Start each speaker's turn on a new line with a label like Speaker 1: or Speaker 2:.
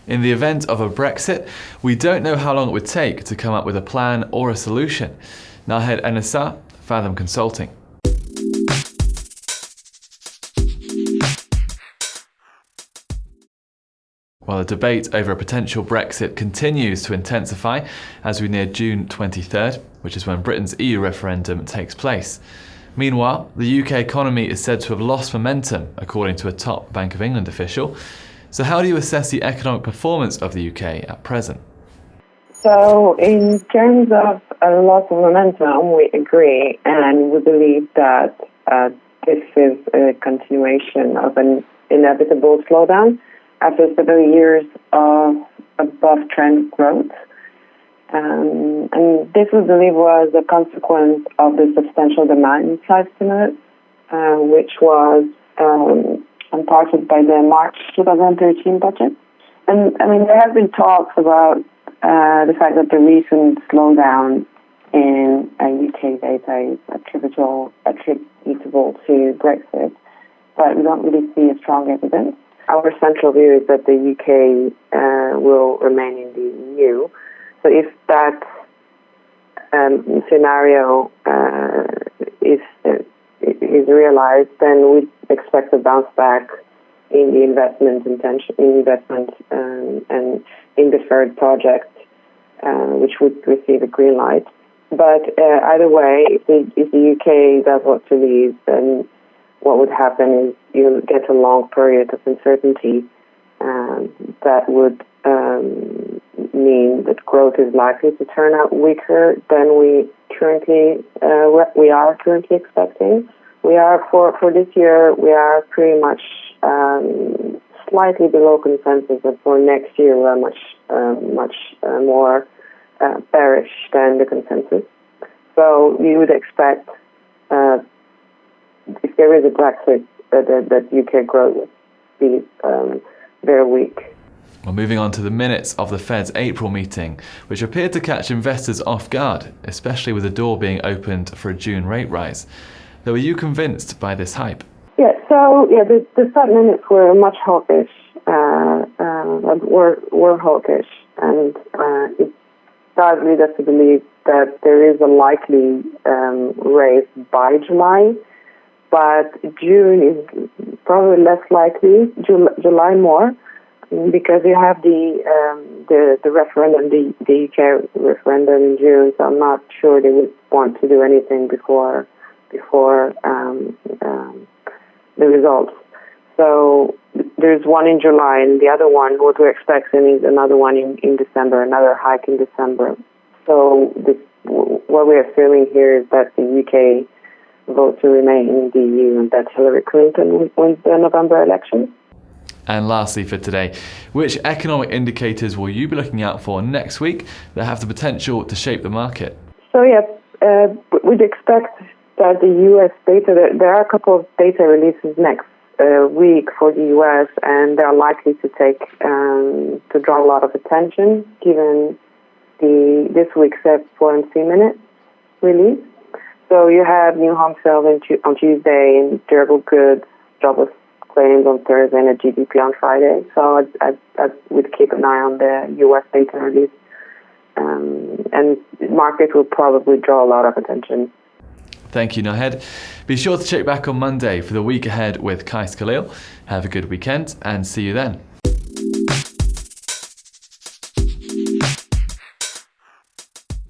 Speaker 1: In the event of a Brexit, we don't know how long it would take to come up with a plan or a solution. Nahed Ennasr, Fathom Consulting. While the debate over a potential Brexit continues to intensify as we near June 23rd, which is when Britain's EU referendum takes place. Meanwhile, the UK economy is said to have lost momentum, according to a top Bank of England official. So how do you assess the economic performance of the UK at present?
Speaker 2: So in terms of a loss of momentum, we agree, and we believe that this is a continuation of an inevitable slowdown after several years of above-trend growth. And this, we believe, was a consequence of the substantial demand-side stimulus, which was imparted by the March 2013 budget. And, there have been talks about the fact that the recent slowdown in UK data is attributable to Brexit, but we don't really see a strong evidence. Our central view is that the UK will remain in the EU. So if that scenario is realized, then we expect a bounce back in the investment and in deferred projects, which would receive a green light. But either way, if the UK does want to leave, then what would happen is you'll get a long period of uncertainty that would mean that growth is likely to turn out weaker than we are currently expecting. We are for this year. We are pretty much slightly below consensus, and for next year we are much more bearish than the consensus. So you would expect. If there is a Brexit, that UK growth would be very weak.
Speaker 1: Well, moving on to the minutes of the Fed's April meeting, which appeared to catch investors off guard, especially with the door being opened for a June rate rise. Though, are you convinced by this hype?
Speaker 2: The Fed minutes were much hawkish, were hawkish, and it does lead us to believe that there is a likely raise by July. But June is probably less likely. July more, because you have the referendum, the UK referendum in June. So I'm not sure they would want to do anything before the results. So there's one in July, and the other one, what we're expecting is another one in December, another hike in December. So what we're assuming here is that the UK vote to remain in the EU, and that Hillary Clinton wins the November election.
Speaker 1: And lastly for today, which economic indicators will you be looking out for next week that have the potential to shape the market?
Speaker 2: So we'd expect that the US data, there are a couple of data releases next week for the US, and they're likely to draw a lot of attention given this week's FOMC minute release. So you have new home sales on Tuesday, and durable goods, jobless claims on Thursday, and a GDP on Friday. So I would keep an eye on the U.S. data release, and the market will probably draw a lot of attention.
Speaker 1: Thank you, Nahed. Be sure to check back on Monday for the week ahead with Kais Khalil. Have a good weekend, and see you then.